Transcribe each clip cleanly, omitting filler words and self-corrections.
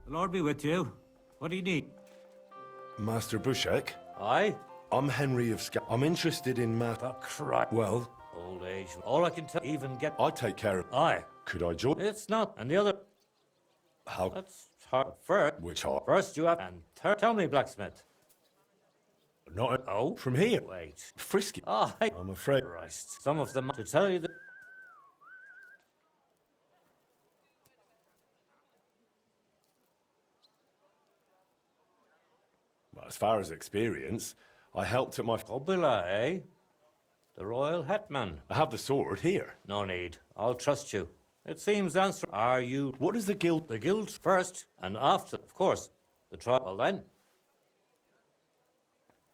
The Lord be with you. What do you need? Master Bushek, Aye? I'm Henry of I'm interested in Oh, crap. Well, Old age. All I can tell, even get... I take care of... Aye. Could I join? It's not. And the other... How? That's hard. First, Which hard? first you have... And third, tell me, blacksmith. Not... Oh? From here. Wait. Frisky. Aye. I'm afraid. Christ. Some of them... To tell you the... Well, as far as experience, I helped at my... Obila, eh? The royal hetman. I have the sword here. No need. I'll trust you. It seems answer... Are you... What is the guild? The guild first, and after, of course, the trial. Well then.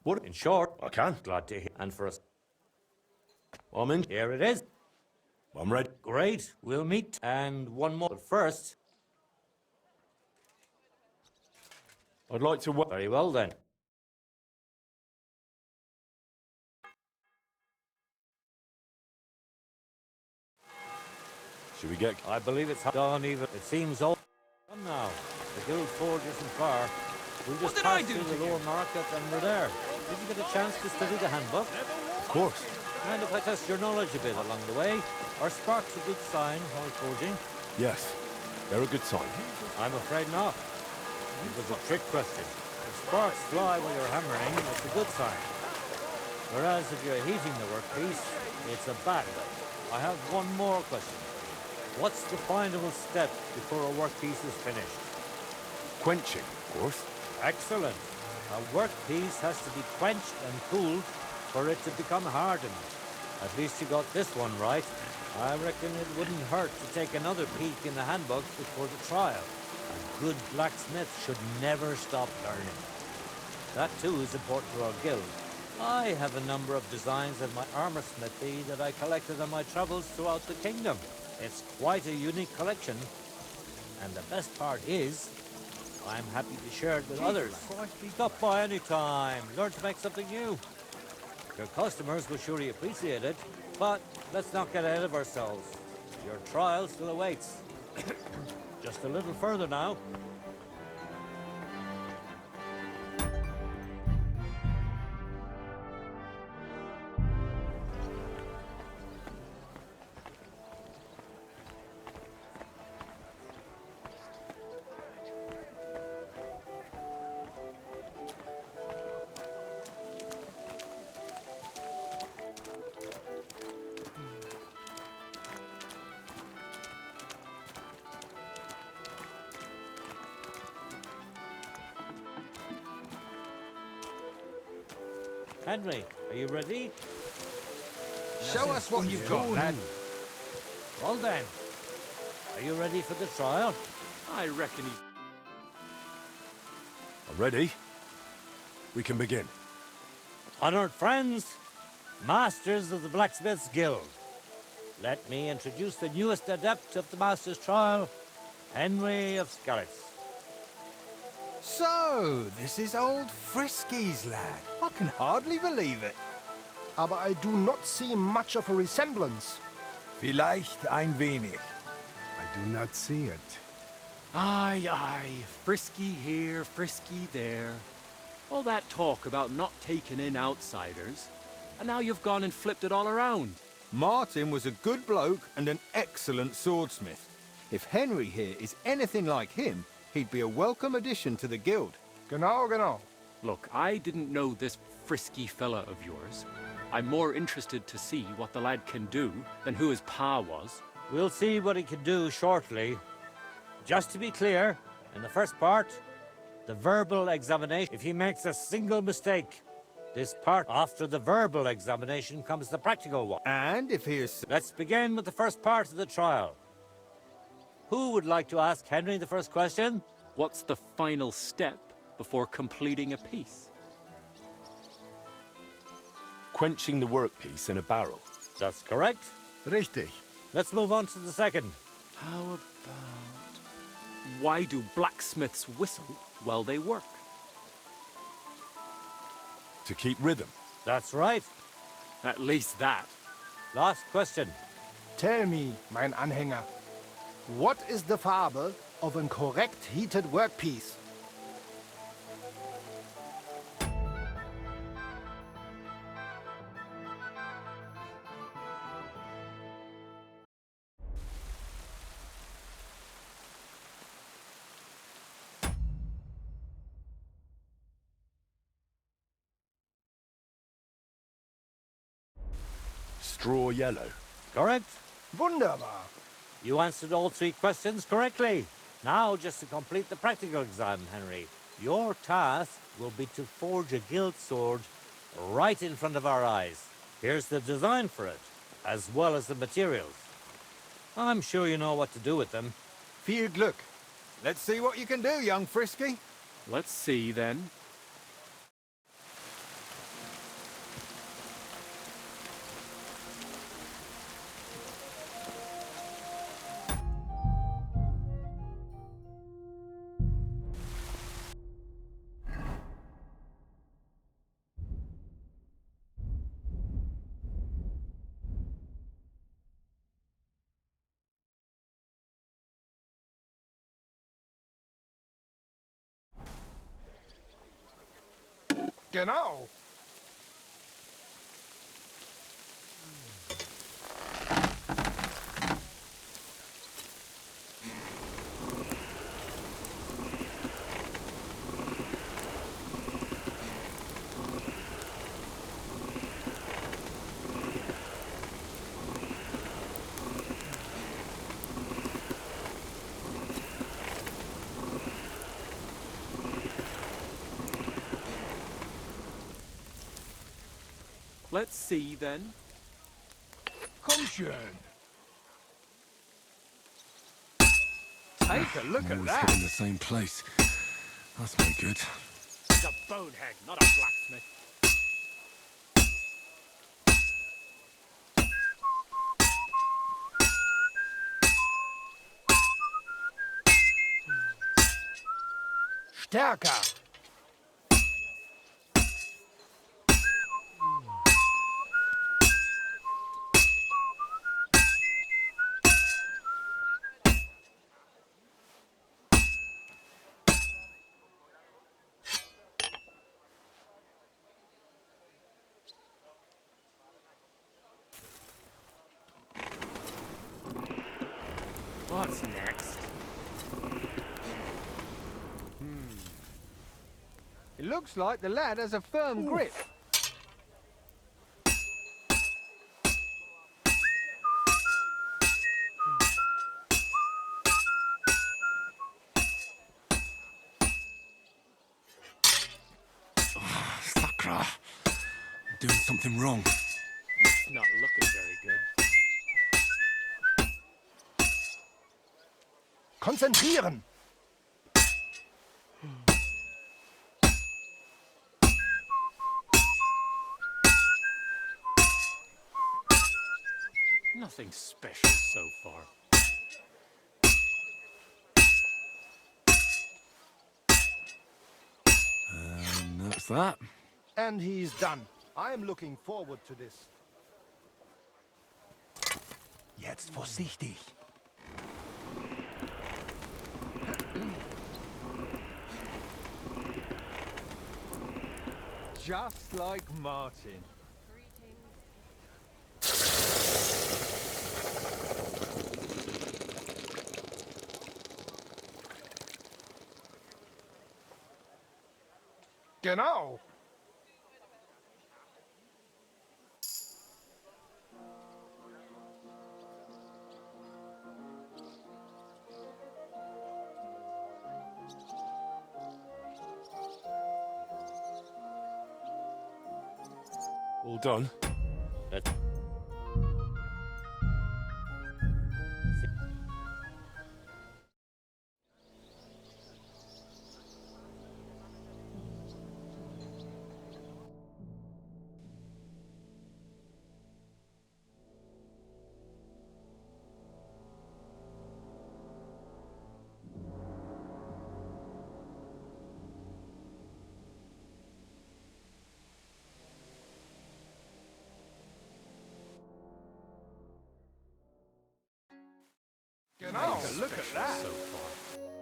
What? In short, I can. glad to hear. And for us, I'm in. here it is. I'm ready. Great. We'll meet. And one more. But first. I'd like to... Very well then. Should we get... I believe it's done even. It seems all done now. The guild forge isn't far. We'll just pass through the lower market and we're there. Did you get a chance to study the handbook? Of course. Mind if I test your knowledge a bit along the way? Are sparks a good sign while forging? Yes. They're a good sign. I'm afraid not. It was a trick question. If sparks fly while you're hammering, it's a good sign. Whereas if you're heating the workpiece, it's a bad one. I have one more question. What's the final step before a workpiece is finished? Quenching, of course. Excellent. A workpiece has to be quenched and cooled for it to become hardened. At least you got this one right. I reckon it wouldn't hurt to take another peek in the handbook before the trial. A good blacksmith should never stop learning. That too is important to our guild. I have a number of designs of my armor smithy that I collected on my travels throughout the kingdom. It's quite a unique collection. And the best part is, I'm happy to share it with others. Stop by any time. Learn to make something new. Your customers will surely appreciate it, but let's not get ahead of ourselves. Your trial still awaits. Just a little further now. Henry, are you ready? Show us what you've got, lad. Well then, are you ready for the trial? I reckon he's... I'm ready. We can begin. Honored friends, masters of the Blacksmiths Guild, let me introduce the newest adept of the Master's Trial, Henry of Skalitz. So, this is old Frisky's lad. I can hardly believe it. Aber I do not see much of a resemblance. Vielleicht ein wenig. I do not see it. Aye, aye. Frisky here, frisky there. All that talk about not taking in outsiders. And now you've gone and flipped it all around. Martin was a good bloke and an excellent swordsmith. If Henry here is anything like him, he'd be a welcome addition to the guild. Genau, genau. Look, I didn't know this frisky fella of yours. I'm more interested to see what the lad can do than who his pa was. We'll see what he can do shortly. Just to be clear, in the first part, the verbal examination, if he makes a single mistake, this part after the verbal examination comes the practical one. And if he is... Let's begin with the first part of the trial. Who would like to ask Henry the first question? What's the final step before completing a piece? Quenching the workpiece in a barrel. That's correct. Richtig. Let's move on to the second. How about... Why do blacksmiths whistle while they work? To keep rhythm. That's right. At least that. Last question. Tell me, mein Anhänger, what is the Farbe of a correct heated workpiece. Straw yellow. Correct? Wunderbar. You answered all 3 questions correctly. Now, just to complete the practical exam, Henry, your task will be to forge a gilt sword right in front of our eyes. Here's the design for it, as well as the materials. I'm sure you know what to do with them. Viel Glück. Let's see what you can do, young Frisky. Let's see, then. Genau. Let's see, then. Komm schön. Take a look at Always that. hitting the same place. That's no good. He's a bonehead, not a blacksmith. Stärker. What's next? It looks like the lad has a firm grip. Sakra. I'm doing something wrong. It's not looking very good. Konzentrieren. Nothing special so far. And that's that. And he's done. I am looking forward to this. Jetzt vorsichtig. Just like Martin. Genau. All done? Let's Genau. Look at that. So far.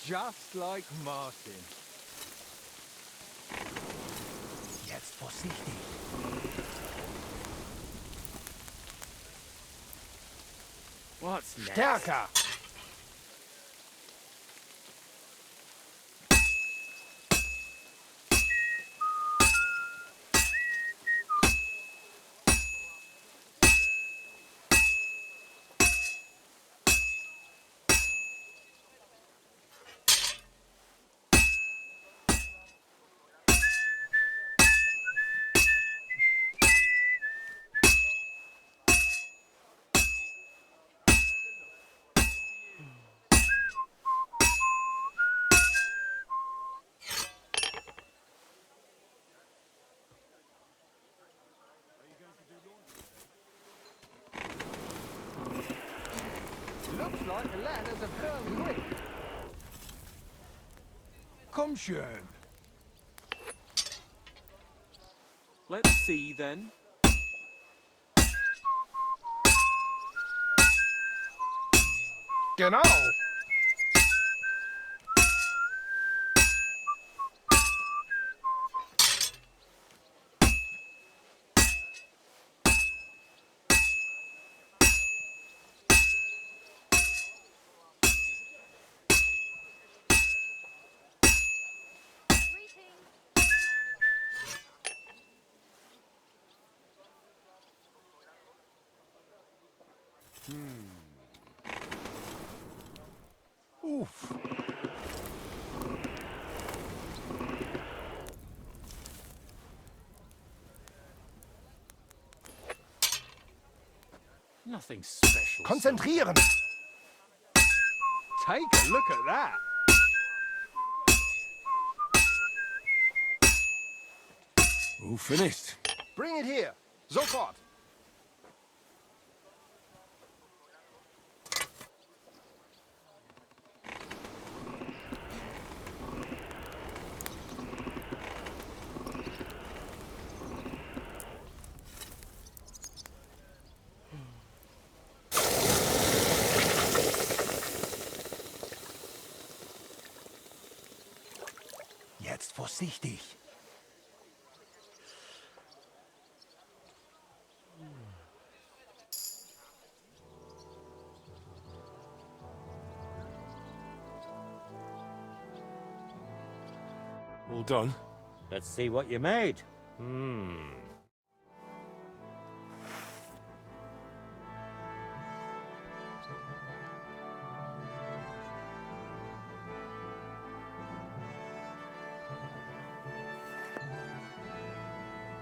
just like Martin. Jetzt vorsichtig. What's next? Stärker. Looks like the ladders have turned quick. Komm schön. Let's see then. Genau. Uff. Nothing special. Konzentrieren. Take a look at that. All finished. Bring it here. Sofort. Jetzt vorsichtig. All done? Let's see what you made.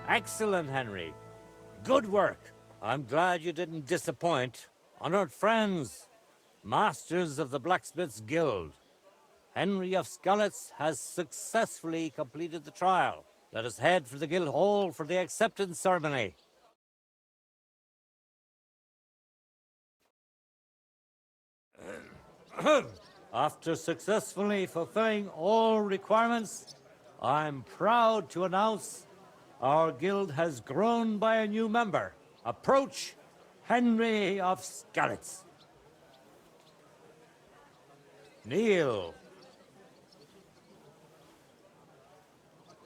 Excellent, Henry. Good work. I'm glad you didn't disappoint. Honored friends, masters of the Blacksmiths Guild, Henry of Skalitz has successfully completed the trial. Let us head for the guild hall for the acceptance ceremony. After successfully fulfilling all requirements, I'm proud to announce our guild has grown by a new member. Approach Henry of Skalitz. Kneel.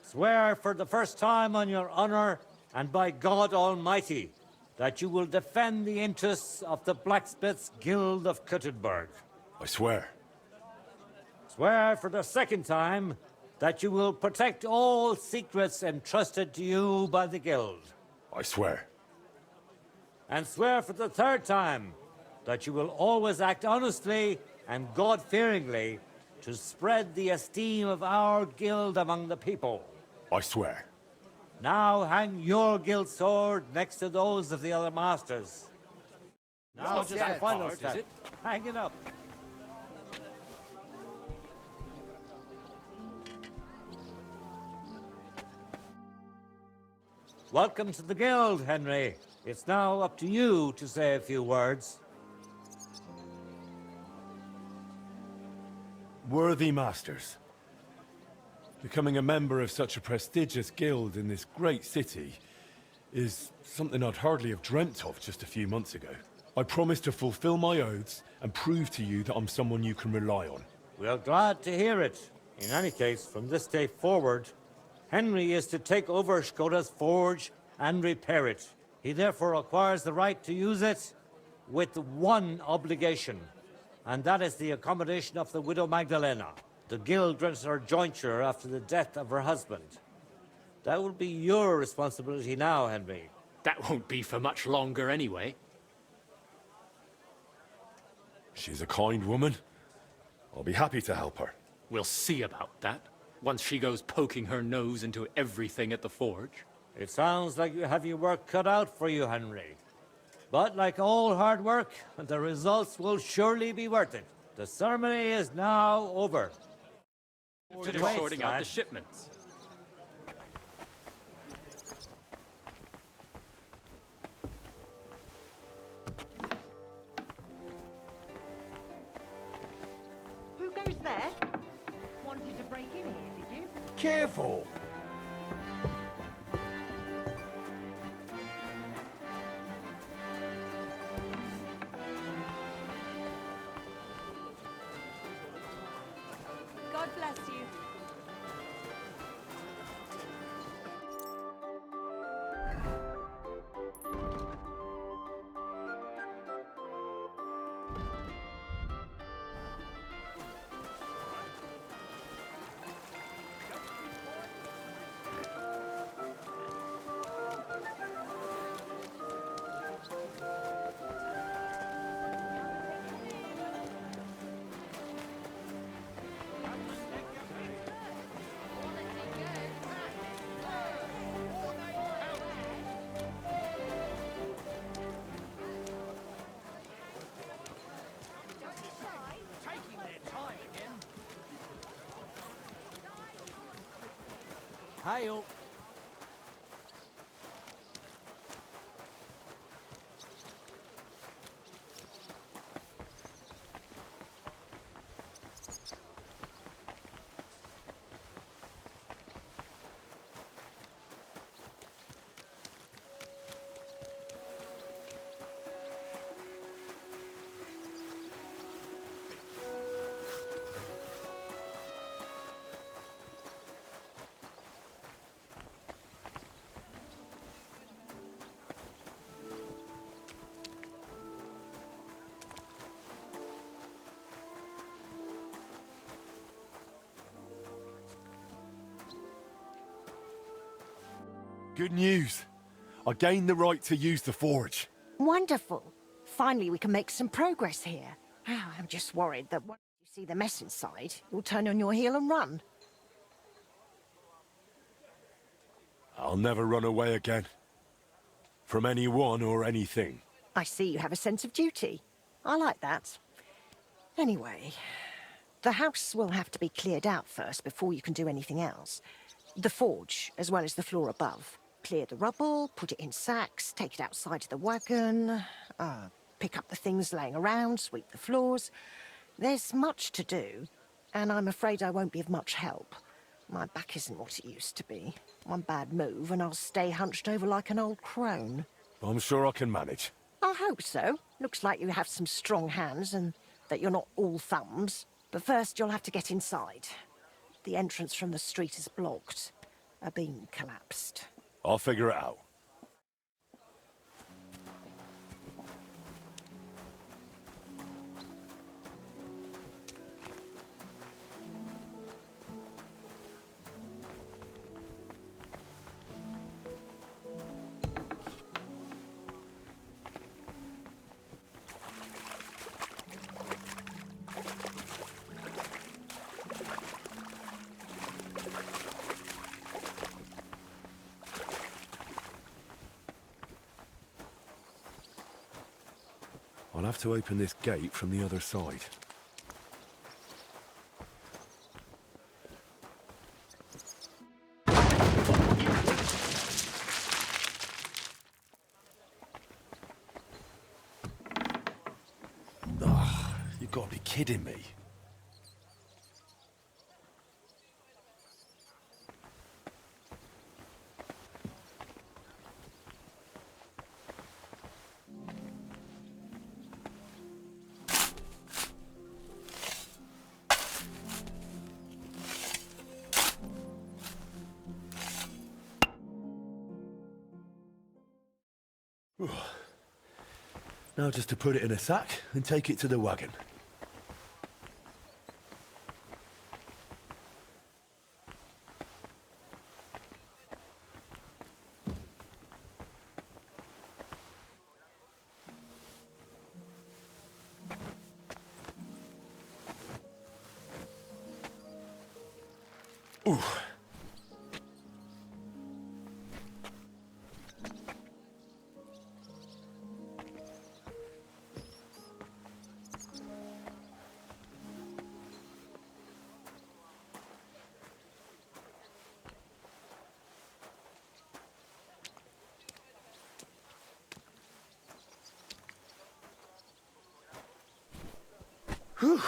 Swear for the first time on your honor and by God Almighty that you will defend the interests of the Blacksmiths Guild of Kuttenberg. I swear. Swear for the second time that you will protect all secrets entrusted to you by the Guild. I swear. And swear for the third time that you will always act honestly and God-fearingly to spread the esteem of our guild among the people. I swear. Now hang your guild sword next to those of the other masters. Now just the final part, is step. it? Hang it up. Welcome to the guild, Henry. It's now up to you to say a few words. Worthy masters. Becoming a member of such a prestigious guild in this great city is something I'd hardly have dreamt of just a few months ago. I promise to fulfill my oaths and prove to you that I'm someone you can rely on. We're glad to hear it. In any case, from this day forward, Henry is to take over Skoda's forge and repair it. He therefore acquires the right to use it with one obligation, and that is the accommodation of the widow Magdalena. The guild rents her jointure after the death of her husband. That will be your responsibility now, Henry. That won't be for much longer anyway. She's a kind woman. I'll be happy to help her. We'll see about that, once she goes poking her nose into everything at the forge. It sounds like you have your work cut out for you, Henry. But like all hard work, the results will surely be worth it. The ceremony is now over. Finish sorting out the shipments. Who goes there? Wanted to break in here, did you? Careful. God bless you. Hi-yo. Good news. I gained the right to use the forge. Wonderful. Finally, we can make some progress here. I'm just worried that once you see the mess inside, you'll turn on your heel and run. I'll never run away again. From anyone or anything. I see you have a sense of duty. I like that. Anyway, the house will have to be cleared out first before you can do anything else. The forge, as well as the floor above. Clear the rubble, put it in sacks, take it outside to the wagon, pick up the things laying around, sweep the floors. There's much to do, and I'm afraid I won't be of much help. My back isn't what it used to be. One bad move and I'll stay hunched over like an old crone. I'm sure I can manage. I hope so. Looks like you have some strong hands and that you're not all thumbs. But first you'll have to get inside. The entrance from the street is blocked. A beam collapsed. I'll figure it out. I'll have to open this gate from the other side. Ugh, you've got to be kidding me. Now just to put it in a sack and take it to the wagon. Ooh. Whew.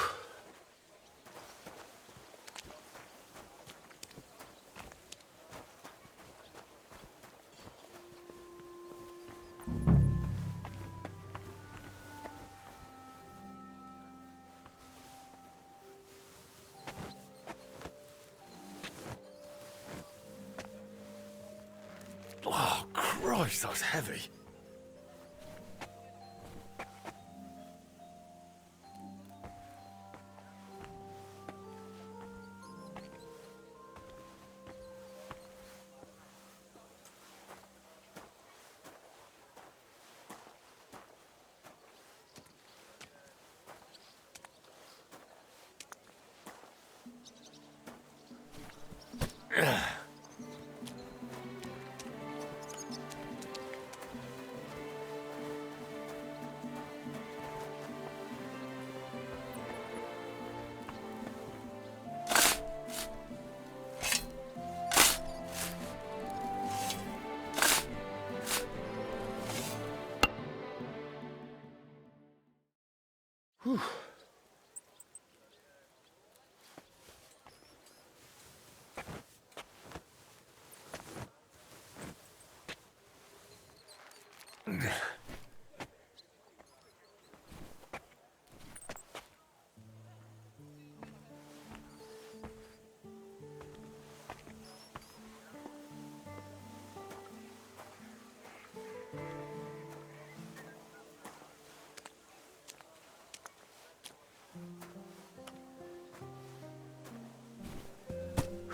Oh, Christ, that's heavy. Whew.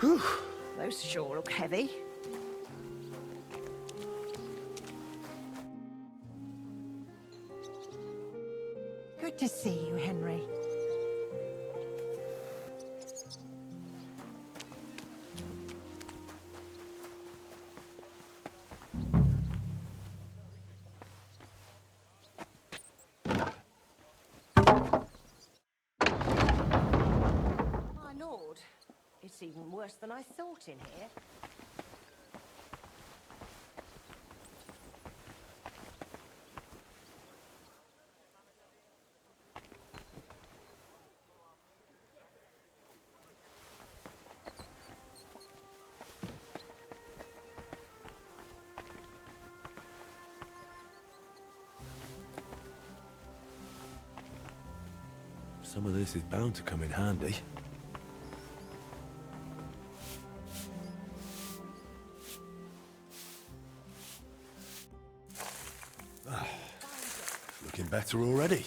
Whew. Those sure look heavy. Good to see you, Henry. My lord, it's even worse than I thought in here. Some of this is bound to come in handy. Ah, looking better already.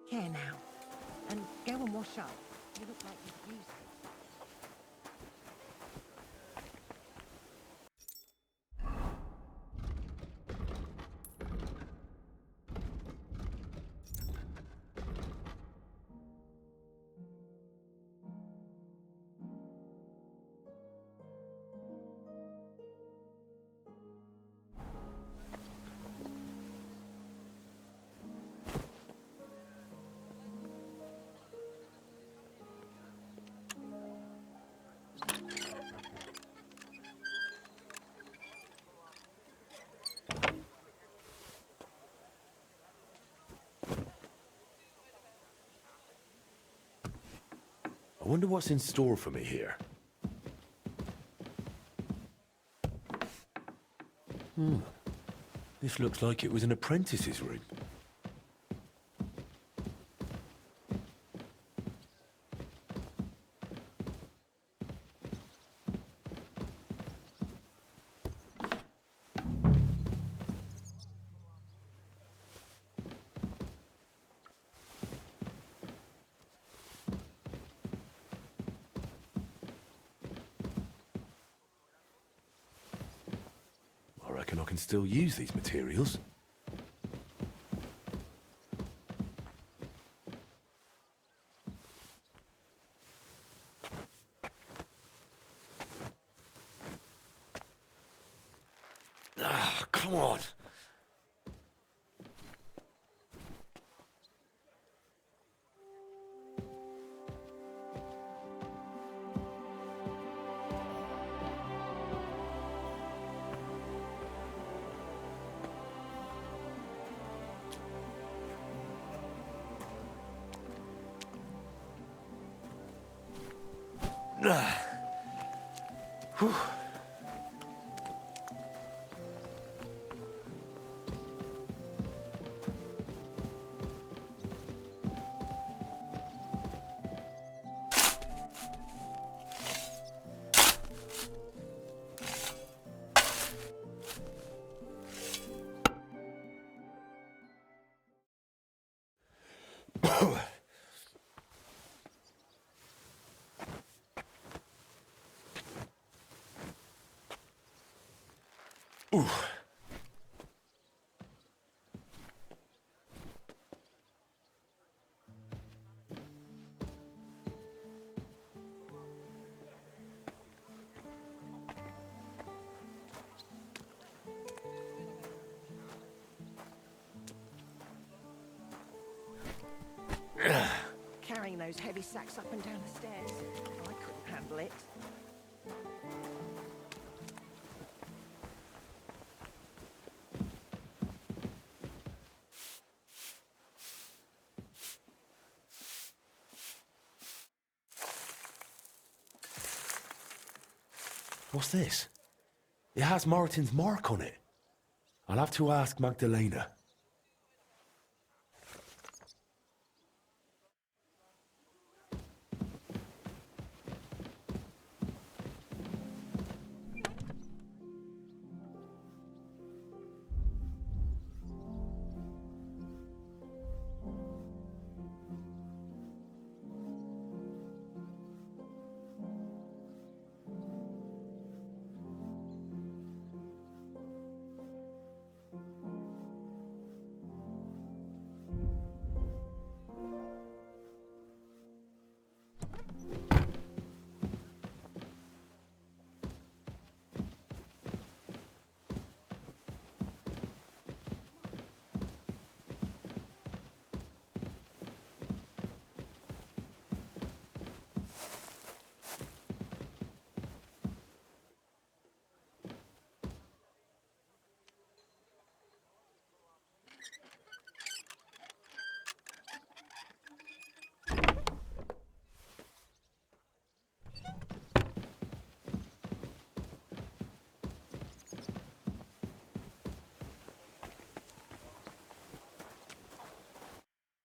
Here now. And go and wash up. You look like you've used it. I wonder what's in store for me here. This looks like it was an apprentice's room. I reckon I can still use these materials. Ah, come on. Whew. Ooh. Carrying those heavy sacks up and down the stairs. I couldn't handle it. What's this? It has Martin's mark on it. I'll have to ask Magdalena.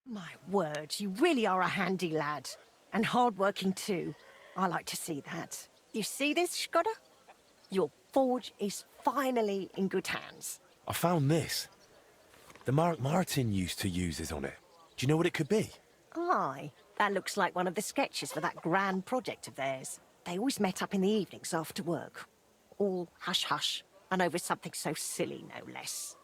My word, you really are a handy lad. And hard-working too. I like to see that. You see this, Skoda? Your forge is finally in good hands. I found this. The mark Martin used to use is on it. Do you know what it could be? Aye, that looks like one of the sketches for that grand project of theirs. They always met up in the evenings after work. All hush-hush, and over something so silly, no less.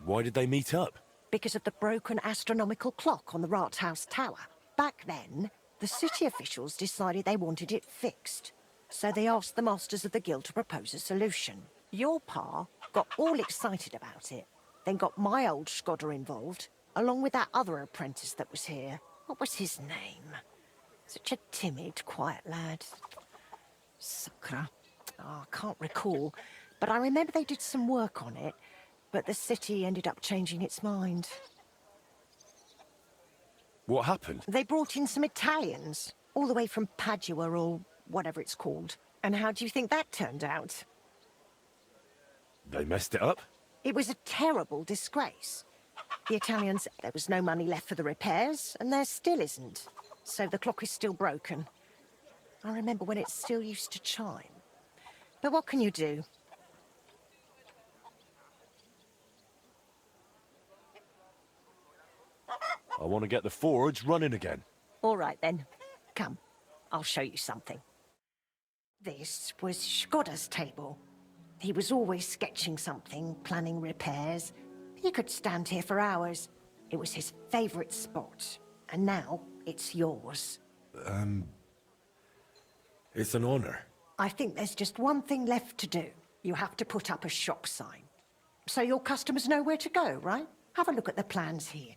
Why did they meet up? Because of the broken astronomical clock on the Rathaus Tower. Back then, the city officials decided they wanted it fixed. So they asked the masters of the guild to propose a solution. Your pa got all excited about it, then got my old Skoda involved, along with that other apprentice that was here. What was his name? Such a timid, quiet lad. Sakra. Oh, I can't recall, but I remember they did some work on it, but the city ended up changing its mind. What happened? They brought in some Italians, all the way from Padua or whatever it's called. And how do you think that turned out? They messed it up? It was a terrible disgrace. The Italians, there was no money left for the repairs, and there still isn't. So the clock is still broken. I remember when it still used to chime. But what can you do? I want to get the forge running again. All right, then. Come, I'll show you something. This was Skoda's table. He was always sketching something, planning repairs. He could stand here for hours. It was his favorite spot. And now it's yours. It's an honor. I think there's just one thing left to do. You have to put up a shop sign. So your customers know where to go, right? Have a look at the plans here.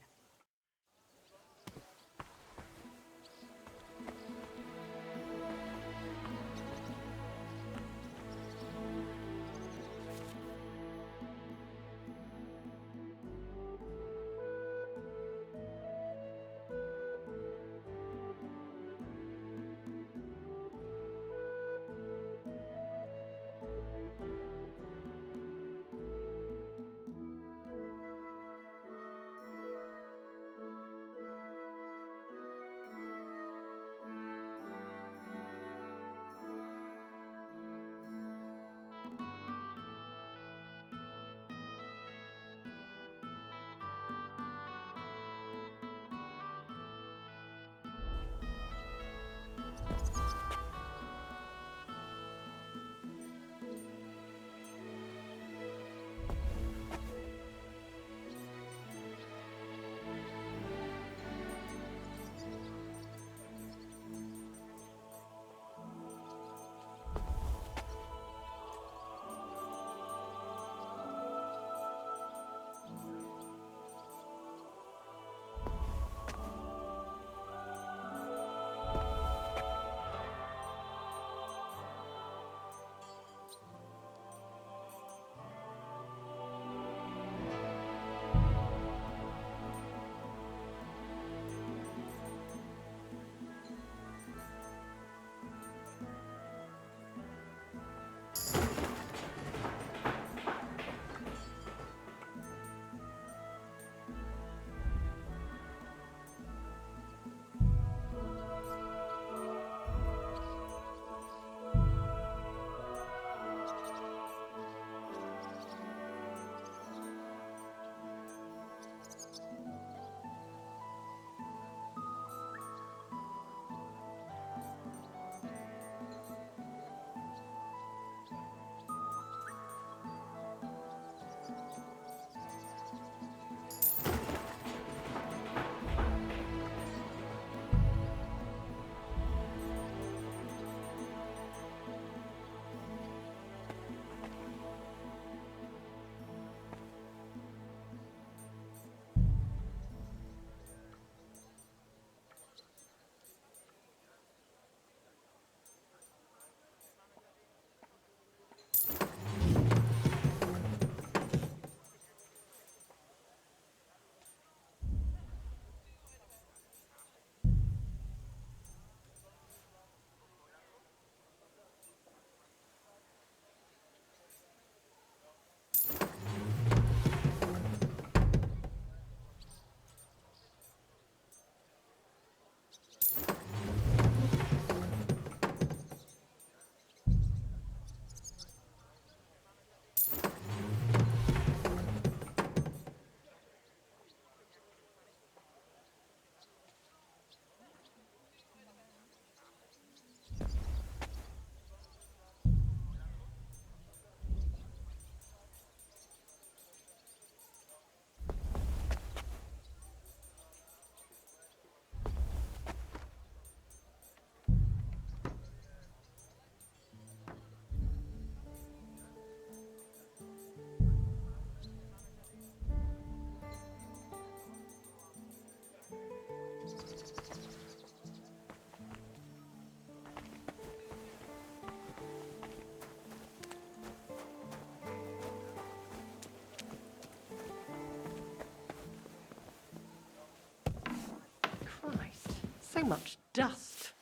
So much dust.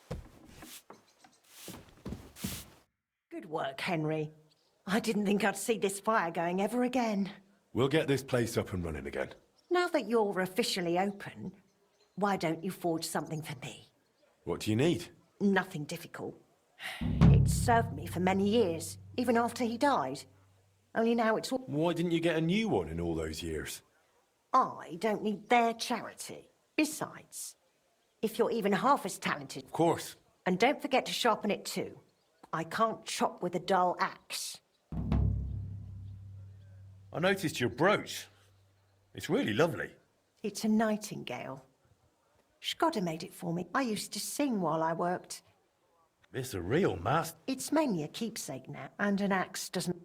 Good work, Henry. I didn't think I'd see this fire going ever again. We'll get this place up and running again. Now that you're officially open, why don't you forge something for me? What do you need? Nothing difficult. It served me for many years, even after he died. Only now it's all... Why didn't you get a new one in all those years? I don't need their charity. Besides, if you're even half as talented... Of course. And don't forget to sharpen it too. I can't chop with a dull axe. I noticed your brooch. It's really lovely. It's a nightingale. Shkodder made it for me. I used to sing while I worked. It's a real master. It's mainly a keepsake now, and an axe doesn't...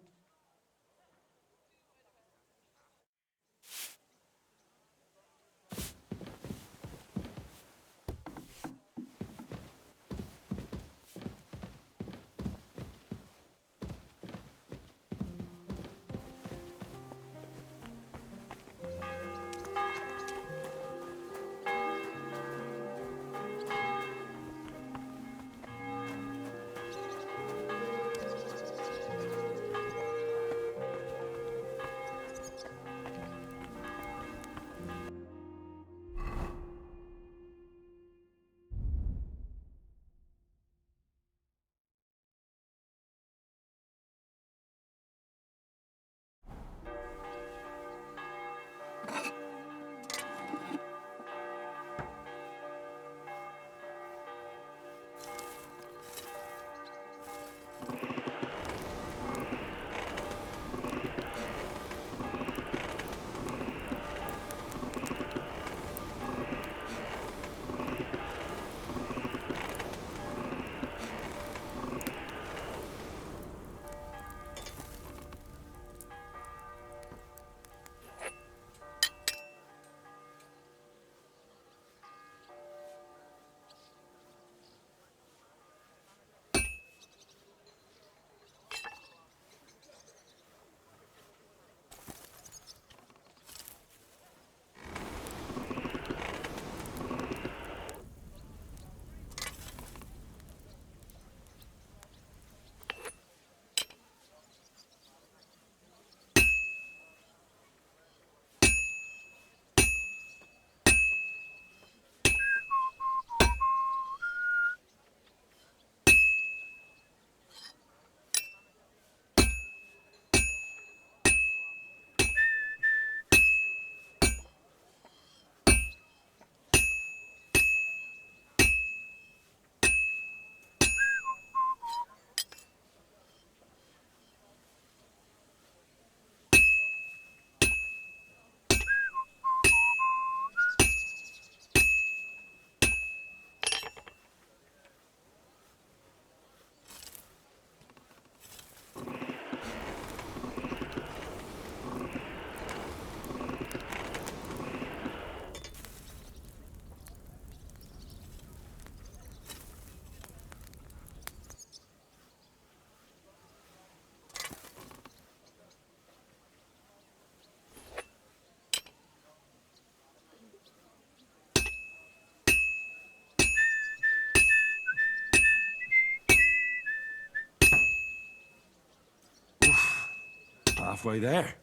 Halfway there.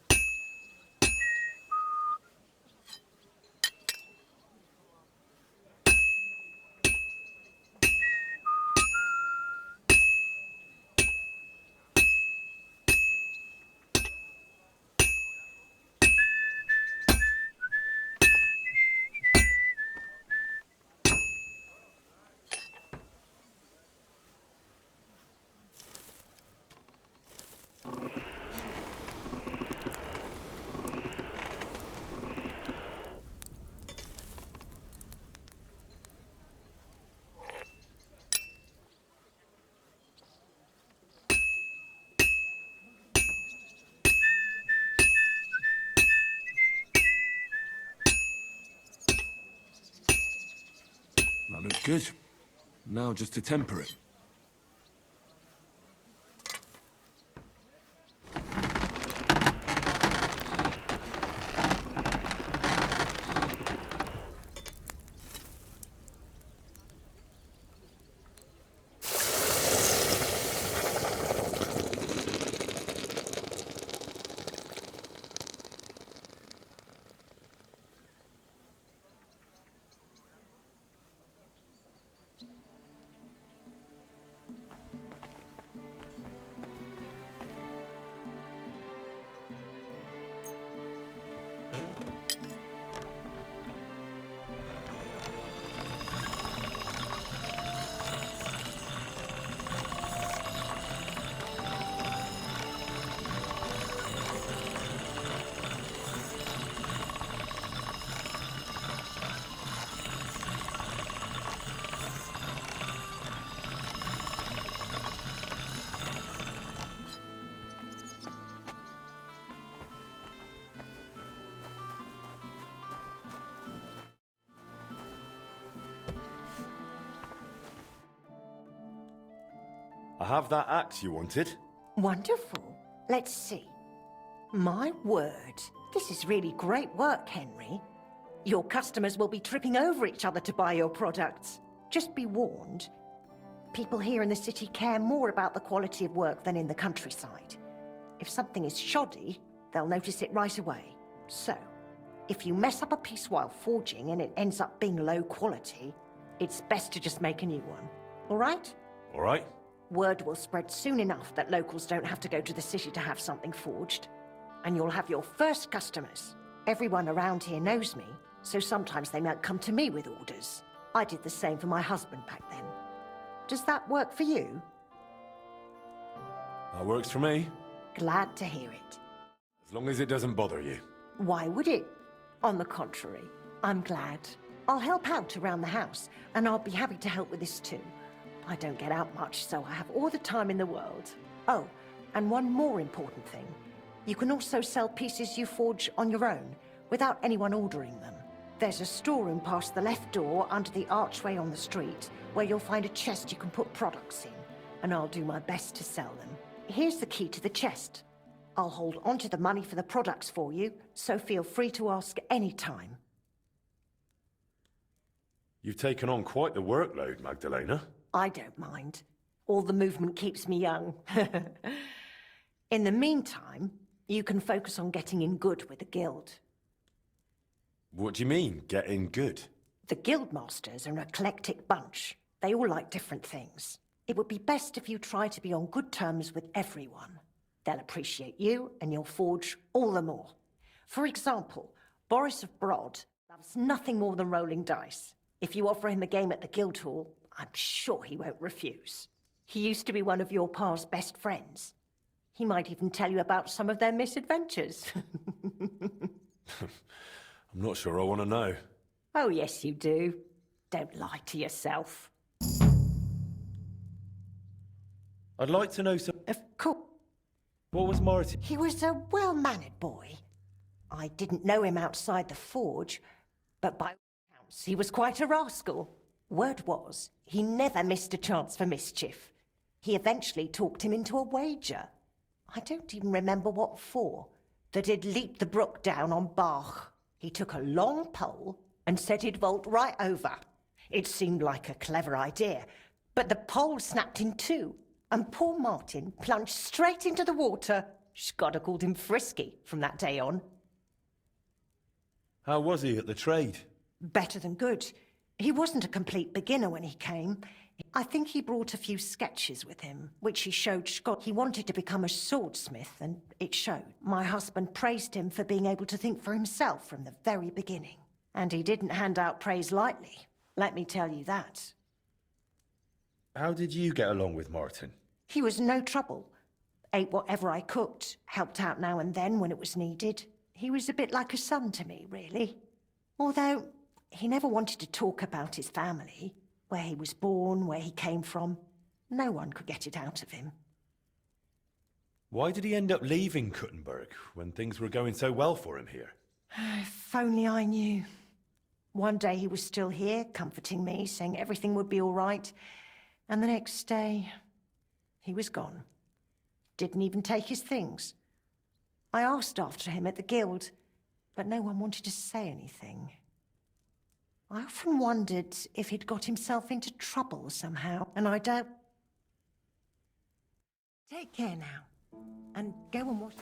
That looks good. Now just to temper it. I have that axe you wanted. Wonderful. Let's see. My word. This is really great work, Henry. Your customers will be tripping over each other to buy your products. Just be warned. People here in the city care more about the quality of work than in the countryside. If something is shoddy, they'll notice it right away. So, if you mess up a piece while forging and it ends up being low quality, it's best to just make a new one. All right? All right. Word will spread soon enough that locals don't have to go to the city to have something forged. And you'll have your first customers. Everyone around here knows me, so sometimes they might come to me with orders. I did the same for my husband back then. Does that work for you? That works for me. Glad to hear it. As long as it doesn't bother you. Why would it? On the contrary, I'm glad. I'll help out around the house, and I'll be happy to help with this too. I don't get out much, so I have all the time in the world. Oh, and one more important thing. You can also sell pieces you forge on your own, without anyone ordering them. There's a storeroom past the left door under the archway on the street, where you'll find a chest you can put products in, and I'll do my best to sell them. Here's the key to the chest. I'll hold onto the money for the products for you, so feel free to ask any time. You've taken on quite the workload, Magdalena. I don't mind. All the movement keeps me young. In the meantime, you can focus on getting in good with the guild. What do you mean, getting good? The guildmasters are an eclectic bunch. They all like different things. It would be best if you try to be on good terms with everyone. They'll appreciate you, and you'll forge all the more. For example, Boris of Brod loves nothing more than rolling dice. If you offer him a game at the Guildhall, I'm sure he won't refuse. He used to be one of your pa's best friends. He might even tell you about some of their misadventures. I'm not sure I want to know. Oh, yes, you do. Don't lie to yourself. I'd like to know some... Of course. What was Martin? He was a well-mannered boy. I didn't know him outside the forge, but by all accounts, he was quite a rascal. Word was, he never missed a chance for mischief. He eventually talked him into a wager. I don't even remember what for. That he'd leap the brook down on Bach. He took a long pole and said he'd vault right over. It seemed like a clever idea, but the pole snapped in two, and poor Martin plunged straight into the water. Skoda called him Frisky from that day on. How was he at the trade? Better than good. He wasn't a complete beginner when he came. I think he brought a few sketches with him, which he showed Scott. He wanted to become a swordsmith, and it showed. My husband praised him for being able to think for himself from the very beginning. And he didn't hand out praise lightly, let me tell you that. How did you get along with Martin? He was no trouble. Ate whatever I cooked, helped out now and then when it was needed. He was a bit like a son to me, really. Although, he never wanted to talk about his family, where he was born, where he came from. No one could get it out of him. Why did he end up leaving Kuttenberg when things were going so well for him here? If only I knew. One day he was still here, comforting me, saying everything would be all right. And the next day, he was gone. Didn't even take his things. I asked after him at the guild, but no one wanted to say anything. I often wondered if he'd got himself into trouble somehow, and I don't... Take care now, and go and wash...